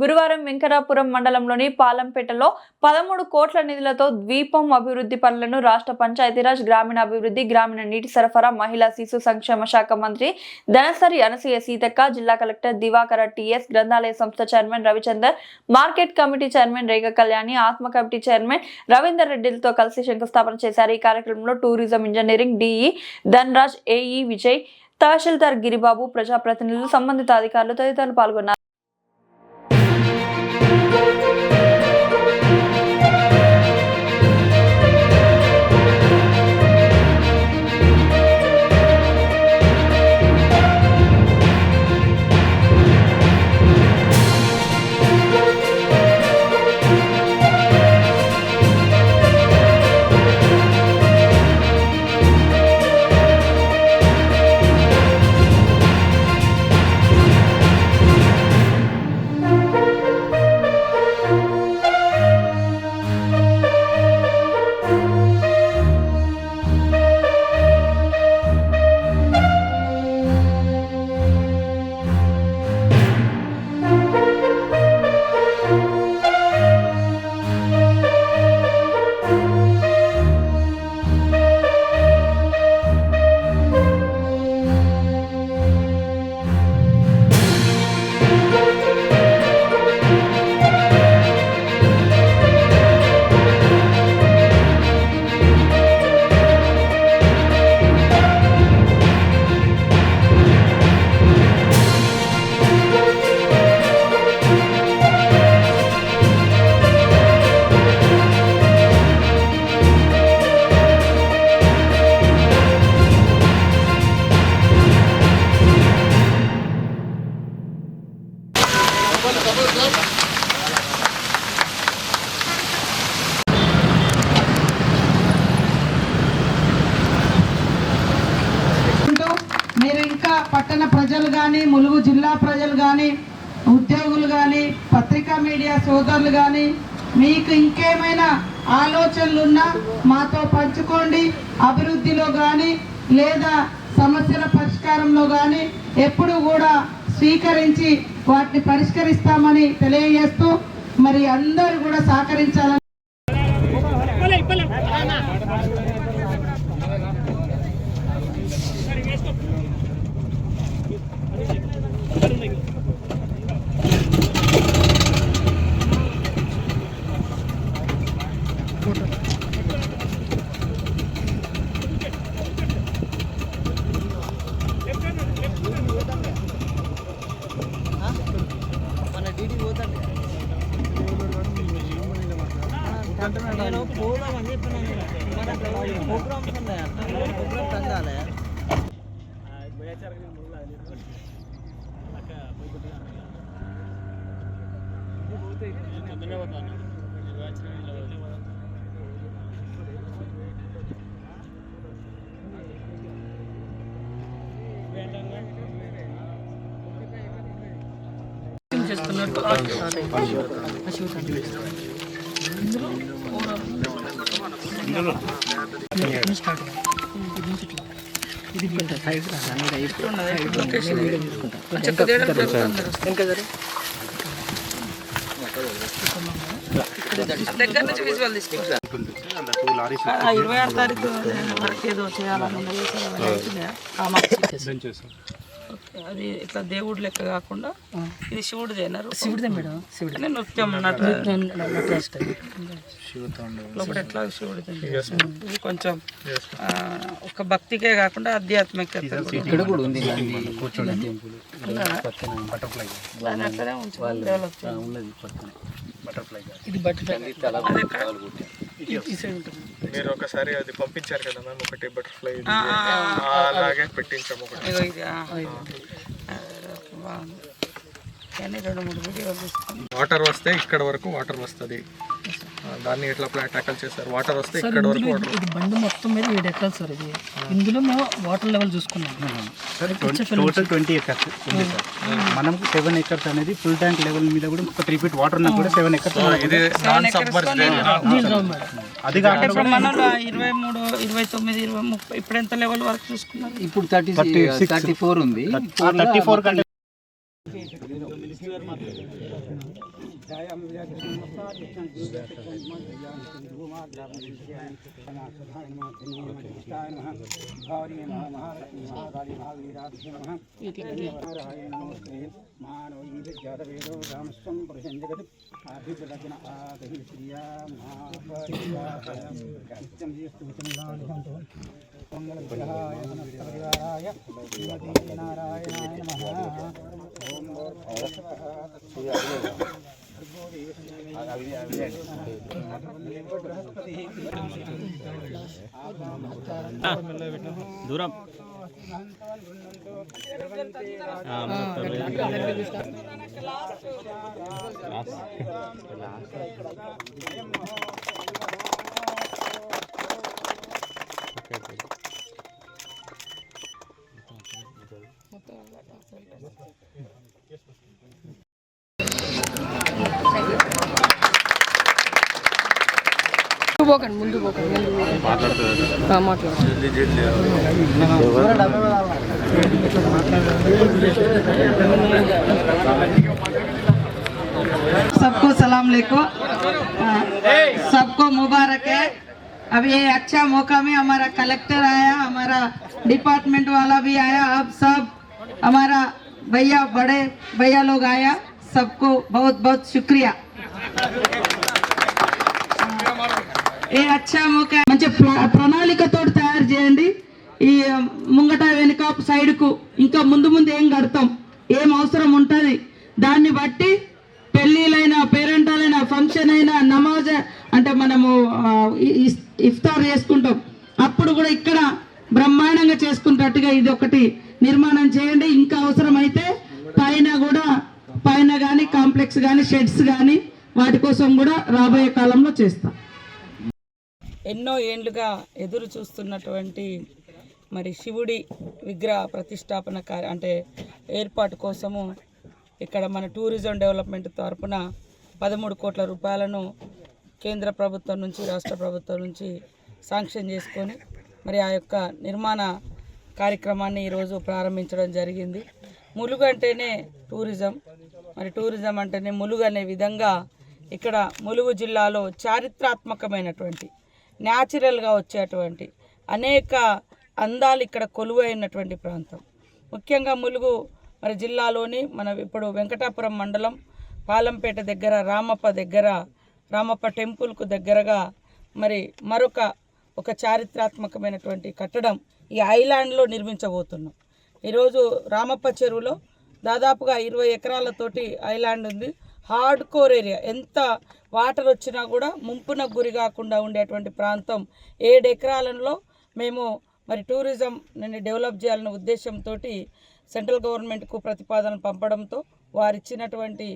గురువారం వెంకటాపురం మండలంలోని పాలంపేటలో 13 కోట్ల నిధులతో ద్వీపం అభివృద్ధి పనులను రాష్ట్ర పంచాయతీరాజ్ గ్రామీణాభివృద్ధి గ్రామీణ నీటి సరఫరా మహిళా శిశు సంక్షేమ శాఖ మంత్రి ధనసరి అనసూయ సీతక్క, జిల్లా కలెక్టర్ దివాకర టిఎస్, గ్రంథాలయ సంస్థ chairman Ravichander, market committee chairman Rekha Kalyani, ATMA committee chairman Ravinder రెడ్డిలతో కలిసి శంకుస్థాపన చేశారు. ఈ కార్యక్రమంలో tourism engineering DE Dhanaraj, AE Vijay, tahsildar Giribabu, ప్రజాప్రతినిధులు, సంబంధిత అధికారులు తదితరులు పాల్గొన్నారు. మీరు ఇంకా పట్టణ ప్రజలు కానీ, ములుగు జిల్లా ప్రజలు కానీ, ఉద్యోగులు కానీ, పత్రికా మీడియా సోదరులు కానీ మీకు ఇంకేమైనా ఆలోచనలు ఉన్నా మాతో పంచుకోండి. అభివృద్ధిలో కానీ లేదా సమస్యల పరిష్కారంలో కానీ ఎప్పుడు కూడా స్వీకరించి వాటిని పరిష్కరిస్తామని తెలియజేస్తూ మరి అందరూ కూడా సహకరించాలని నేను పోదామని చెప్పినాను. మన ప్రోగ్రామ్స్ ఉన్నాయా? ప్రోగ్రామ్స్ అందాలే చేస్తున్నట్టు దగ్గర నుంచి విజువల్ తీసుకుంటా. 26 తారీఖు ఏదో చేయాలని అది ఇట్లా దేవుడు లెక్క కాకుండా ఇది శివుడిదేనా? శివుడిదే మేడం. శివుడి నృత్యం లోపల ఎట్లా శివుడిదే. ఇది కొంచెం ఒక భక్తికే కాకుండా ఆధ్యాత్మికత మీరు ఒకసారి అది పంపించారు కదా మ్యామ్, ఒకటి బటర్ఫ్లై అలాగే పెట్టించాము. వాటర్ వస్తే ఇక్కడ వరకు వాటర్ వస్తుంది, దాన్ని ఎట్లా ట్యాకల్ చేస్తారు? వాటర్ వస్తే ఇక్కడ వరకు వాటర్. ఇది బండి మొత్తం మీద 7 ఎకరాలు సార్. ఇది ఇందులో మేము వాటర్ లెవెల్ చూసుకున్నాం. టోటల్ 20 ఎకర్స్ ఉంది సార్. మనం 7 ఎకర్స్ అనేది ఫుల్ ట్యాంక్ లెవెల్ మీద కూడా ఒక 3 ఫీట్ వాటర్ ఉన్నా కూడా 7 ఎకర్స్. ఇది నాన్ సబ్మర్జ్డ్ అది కాకుండా మనలో 23, 29, 20, 30 ఇప్పుడు ఎంత లెవెల్ వరకు చూసుకున్నారు? ఇప్పుడు 34 ఉంది. 34 కంటే దూరం ముందు మాట్లాడు सबको सलाम लेको सबको मुबारक है। अभी ये अच्छा मौका में हमारा कलेक्टर आया, हमारा डिपार्टमेंट वाला भी आया, अब सब हमारा भैया बड़े भैया लोग आया, सबको बहुत बहुत शुक्रिया। ఏ అచ్చా మోకా మంచి ప్రణాళికతో తయారు చేయండి। ఈ ముంగట వెనుక సైడ్కు ఇంకా ముందు ముందు ఏం కడతాం, ఏం అవసరం ఉంటుంది, దాన్ని బట్టి పెళ్ళిళ్ళైనా పేరెంటాలైనా ఫంక్షన్ అయినా నమాజ్ అంటే మనము ఇఫ్తార్ చేసుకుంటాం, అప్పుడు కూడా ఇక్కడ బ్రహ్మాండంగా చేసుకున్నట్టుగా ఇది ఒకటి నిర్మాణం చేయండి। ఇంకా అవసరమైతే పైన కానీ కాంప్లెక్స్ కానీ షెడ్స్ కానీ వాటి కోసం కూడా రాబోయే కాలంలో చేస్తాం। ఎన్నో ఏండ్లుగా ఎదురు చూస్తున్నటువంటి మరి శివుడి విగ్రహ ప్రతిష్టాపన అంటే ఏర్పాటు కోసము ఇక్కడ మన టూరిజం డెవలప్మెంట్ తరపున 13 కోట్ల రూపాయలను కేంద్ర ప్రభుత్వం నుంచి రాష్ట్ర ప్రభుత్వం నుంచి శాంక్షన్ చేసుకొని మరి ఆ యొక్క నిర్మాణ కార్యక్రమాన్ని ఈరోజు ప్రారంభించడం జరిగింది। ములుగు అంటేనే టూరిజం, మరి టూరిజం అంటేనే ములుగు అనే విధంగా ఇక్కడ ములుగు జిల్లాలో చారిత్రాత్మకమైనటువంటి న్యాచురల్గా వచ్చేటువంటి అనేక అందాలు ఇక్కడ కొలువైనటువంటి ప్రాంతం। ముఖ్యంగా ములుగు మరి జిల్లాలోని మన ఇప్పుడు వెంకటాపురం మండలం పాలంపేట దగ్గర రామప్ప టెంపుల్కు దగ్గరగా మరి ఒక చారిత్రాత్మకమైనటువంటి కట్టడం ఈ ఐలాండ్లో నిర్మించబోతున్నాం। ఈరోజు రామప్ప చెరువులో దాదాపుగా 20 ఎకరాలతోటి ఐలాండ్ ఉంది। హార్డ్ కోర్ ఏరియా, ఎంత వాటర్ వచ్చినా కూడా ముంపున గురి కాకుండా ఉండేటువంటి ప్రాంతం 7 ఎకరాలలో మేము మరి టూరిజం డెవలప్ చేయాలనే ఉద్దేశంతో సెంట్రల్ గవర్నమెంట్కు ప్రతిపాదన పంపడంతో వారిచ్చినటువంటి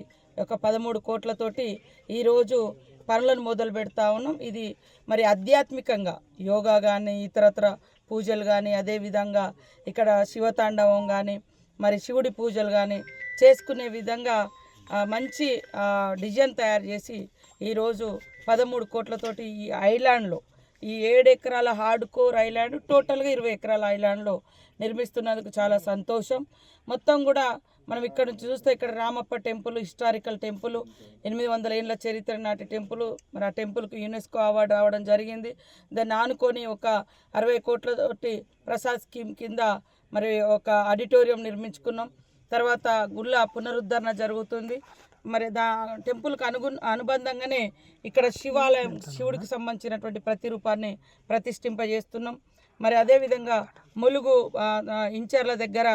ఒక 13 కోట్లతోటి ఈరోజు పనులను మొదలు పెడతా ఉన్నాం। ఇది మరి ఆధ్యాత్మికంగా యోగా కానీ ఇతరత్ర పూజలు కానీ అదేవిధంగా ఇక్కడ శివతాండవం కానీ మరి శివుడి పూజలు కానీ చేసుకునే విధంగా మంచి డిజైన్ తయారు చేసి ఈరోజు 13 కోట్లతోటి ఈ ఐలాండ్లో ఈ 7 ఎకరాల హార్డ్ కోర్ ఐలాండ్ టోటల్గా 20 ఎకరాల ఐలాండ్లో నిర్మిస్తున్నందుకు చాలా సంతోషం। మొత్తం కూడా మనం ఇక్కడ నుంచి చూస్తే ఇక్కడ రామప్ప టెంపుల్ హిస్టారికల్ టెంపుల్ 800 ఏళ్ళ చరిత్ర నాటి టెంపుల్, మరి ఆ టెంపుల్కి యునెస్కో అవార్డు రావడం జరిగింది। దాన్ని ఆనుకొని ఒక 60 కోట్లతోటి ప్రసాద్ స్కీమ్ కింద మరి ఒక ఆడిటోరియం నిర్మించుకున్నాం। తర్వాత గుళ్ళ పునరుద్ధరణ జరుగుతుంది। మరి టెంపుల్కి అనుబంధంగానే ఇక్కడ శివాలయం, శివుడికి సంబంధించినటువంటి ప్రతిరూపాన్ని ప్రతిష్ఠింపజేస్తున్నాం। మరి అదేవిధంగా ములుగు ఇంచర్ల దగ్గర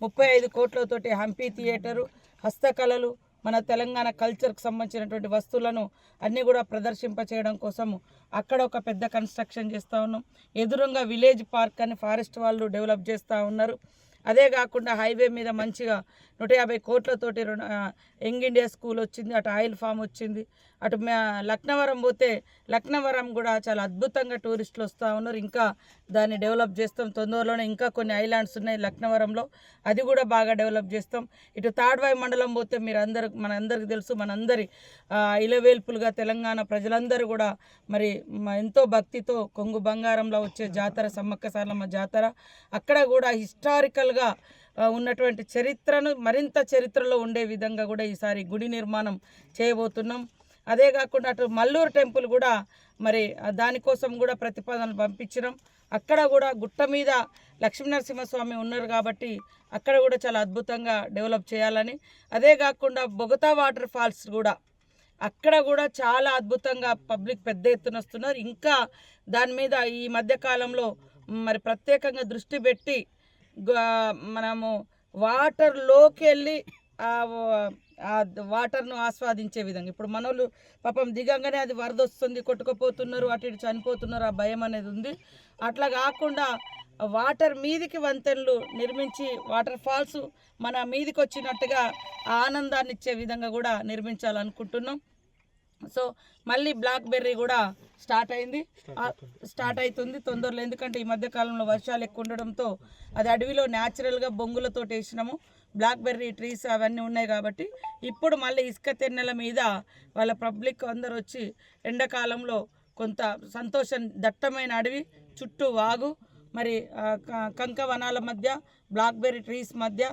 35 కోట్లతోటి హంపి థియేటరు, హస్తకళలు, మన తెలంగాణ కల్చర్కి సంబంధించినటువంటి వస్తువులను అన్నీ కూడా ప్రదర్శింపచేయడం కోసం అక్కడ ఒక పెద్ద కన్స్ట్రక్షన్ చేస్తూ ఉన్నాం। ఎదురుగా విలేజ్ పార్క్ అని ఫారెస్ట్ వాళ్ళు డెవలప్ చేస్తూ ఉన్నారు। అదే కాకుండా హైవే మీద మంచిగా 150 కోట్లతోటి యంగ్ ఇండియా స్కూల్ వచ్చింది, అటు ఆయిల్ ఫామ్ వచ్చింది, అటు లక్నవరం పోతే లక్నవరం కూడా చాలా అద్భుతంగా టూరిస్టులు వస్తూ ఉన్నారు। ఇంకా దాన్ని డెవలప్ చేస్తాం, తొందరలోనే ఇంకా కొన్ని ఐలాండ్స్ ఉన్నాయి లక్నవరంలో, అది కూడా బాగా డెవలప్ చేస్తాం। ఇటు తాడ్వాయి మండలం పోతే మనందరికీ తెలుసు, మనందరి ఇలవేల్పులుగా తెలంగాణ ప్రజలందరూ కూడా మరి ఎంతో భక్తితో కొంగు బంగారంలో వచ్చే జాతర సమ్మక్క సారలమ్మ జాతర, అక్కడ కూడా హిస్టారికల్గా ఉన్నటువంటి చరిత్రను మరింత చరిత్రలో ఉండే విధంగా కూడా ఈసారి గుడి నిర్మాణం చేయబోతున్నాం. అదే కాకుండా అటు మల్లూరు టెంపుల్ కూడా మరి దానికోసం కూడా ప్రతిపాదనలు పంపించడం, అక్కడ కూడా గుట్ట మీద లక్ష్మీనరసింహస్వామి ఉన్నారు కాబట్టి అక్కడ కూడా చాలా అద్భుతంగా డెవలప్ చేయాలని, అదే కాకుండా బొగతా వాటర్ ఫాల్స్ కూడా అక్కడ కూడా చాలా అద్భుతంగా పబ్లిక్ పెద్ద ఎత్తున వస్తున్నారు. ఇంకా దాని మీద ఈ మధ్యకాలంలో మరి ప్రత్యేకంగా దృష్టి పెట్టి మనము వాటర్లోకి వెళ్ళి ఆ వాటర్ను ఆస్వాదించే విధంగా, ఇప్పుడు మనోళ్ళు పాపం దిగంగానే అది వరద వస్తుంది, కొట్టుకుపోతున్నారు, అటు ఇటు చనిపోతున్నారు, ఆ భయం అనేది ఉంది. అట్లా కాకుండా వాటర్ మీదికి వంతెనలు నిర్మించి వాటర్ ఫాల్స్ మన మీదికి వచ్చినట్టుగా ఆనందాన్ని ఇచ్చే విధంగా కూడా నిర్మించాలనుకుంటున్నాం. సో మళ్ళీ బ్లాక్ బెర్రీ కూడా స్టార్ట్ అవుతుంది తొందరలో, ఎందుకంటే ఈ మధ్యకాలంలో వర్షాలు ఎక్కువ ఉండడంతో అది అడవిలో న్యాచురల్గా బొంగులతో వేసినాము. బ్లాక్ బెర్రీ ట్రీస్ అవన్నీ ఉన్నాయి కాబట్టి ఇప్పుడు మళ్ళీ ఇసుక తెన్నెల మీద వాళ్ళ పబ్లిక్ అందరు వచ్చి ఎండాకాలంలో కొంత సంతోషం, దట్టమైన అడవి చుట్టూ వాగు, మరి కంక వనాల మధ్య బ్లాక్ బెర్రీ ట్రీస్ మధ్య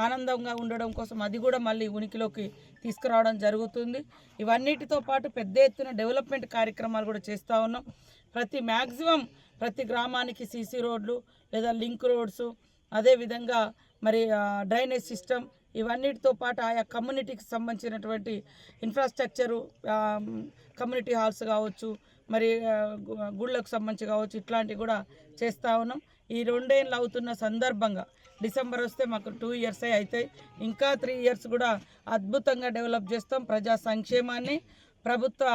ఆనందంగా ఉండడం కోసం అది కూడా మళ్ళీ ఉనికిలోకి తీసుకురావడం జరుగుతుంది. ఇవన్నిటితో పాటు పెద్ద ఎత్తున డెవలప్మెంట్ కార్యక్రమాలు కూడా చేస్తూ ఉన్నాం. మ్యాక్సిమం ప్రతి గ్రామానికి సీసీ రోడ్లు లేదా లింక్ రోడ్స్, అదేవిధంగా మరి డ్రైనేజ్ సిస్టమ్, ఇవన్నిటితో పాటు ఆయా కమ్యూనిటీకి సంబంధించినటువంటి ఇన్ఫ్రాస్ట్రక్చరు, కమ్యూనిటీ హాల్స్ కావచ్చు, మరి గుళ్ళకు సంబంధించి కావచ్చు, ఇట్లాంటివి కూడా చేస్తూ ఉన్నాం. ఈ 2 ఏళ్ళు అవుతున్న సందర్భంగా డిసెంబర్ వస్తే మాకు 2 years అవుతాయి. ఇంకా 3 years కూడా అద్భుతంగా డెవలప్ చేస్తాం. ప్రజా సంక్షేమాన్ని, ప్రభుత్వ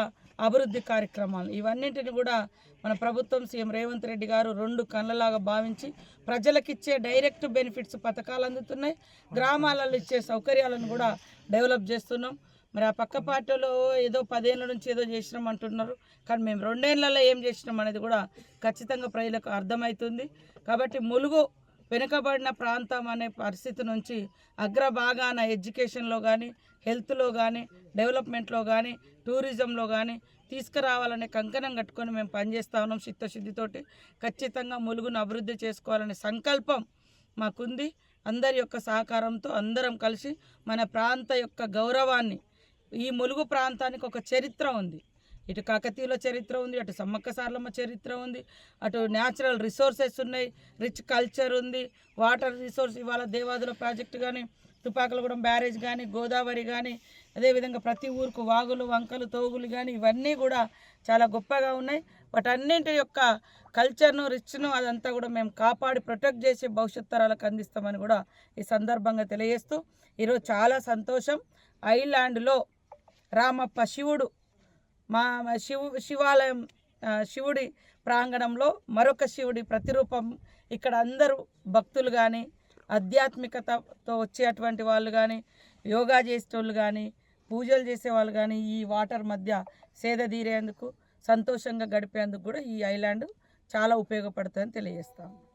అభివృద్ధి కార్యక్రమాలు ఇవన్నింటిని కూడా మన ప్రభుత్వం సీఎం రేవంత్ రెడ్డి గారు 2 కళ్ళలాగా భావించి ప్రజలకిచ్చే డైరెక్ట్ బెనిఫిట్స్ పథకాలు అందుతున్నాయి. గ్రామాలలో ఇచ్చే సౌకర్యాలను కూడా డెవలప్ చేస్తున్నాం. మరి ఆ పక్క పార్టీలో ఏదో 10 ఏళ్ళ నుంచి ఏదో చేసినాం అంటున్నారు, కానీ మేము 2 ఏళ్లలో ఏం చేసినాం అనేది కూడా ఖచ్చితంగా ప్రజలకు అర్థమవుతుంది. కాబట్టి ములుగు వెనుకబడిన ప్రాంతం అనే పరిస్థితి నుంచి అగ్రభాగాన ఎడ్యుకేషన్లో కానీ, హెల్త్లో కానీ, డెవలప్మెంట్లో కానీ, టూరిజంలో కానీ తీసుకురావాలనే కంకణం కట్టుకొని మేము పనిచేస్తూ ఉన్నాం. చిత్తశుద్ధితోటి ఖచ్చితంగా ములుగును అభివృద్ధి చేసుకోవాలనే సంకల్పం మాకుంది. అందరి యొక్క సహకారంతో అందరం కలిసి మన ప్రాంత యొక్క గౌరవాన్ని, ఈ ములుగు ప్రాంతానికి ఒక చరిత్ర ఉంది. ఇటు కాకతీయుల చరిత్ర ఉంది, అటు సమ్మక్క సారలమ్మ చరిత్ర ఉంది, అటు న్యాచురల్ రిసోర్సెస్ ఉన్నాయి, రిచ్ కల్చర్ ఉంది, వాటర్ రిసోర్స్ ఇవాళ దేవాదుల ప్రాజెక్టు కానీ, తుపాకులగూడెం బ్యారేజ్ కానీ, గోదావరి కానీ, అదేవిధంగా ప్రతి ఊరుకు వాగులు, వంకలు, తోగులు కానీ ఇవన్నీ కూడా చాలా గొప్పగా ఉన్నాయి. వాటన్నింటి యొక్క కల్చర్ను, రిచ్ను అదంతా కూడా మేము కాపాడి ప్రొటెక్ట్ చేసి భవిష్యత్ తరాలకు అందిస్తామని కూడా ఈ సందర్భంగా తెలియజేస్తూ ఈరోజు చాలా సంతోషం. ఐలాండ్లో రామప్ప శివుడు మా శివాలయం శివుడి ప్రాంగణంలో మరొక శివుడి ప్రతిరూపం, ఇక్కడ అందరూ భక్తులు కానీ, ఆధ్యాత్మికతతో వచ్చేటువంటి వాళ్ళు కానీ, యోగా చేసేటోళ్ళు కానీ, పూజలు చేసేవాళ్ళు కానీ ఈ వాటర్ మధ్య సేద తీరేందుకు, సంతోషంగా గడిపేందుకు కూడా ఈ ఐలాండ్ చాలా ఉపయోగపడుతుందని తెలియజేస్తాము.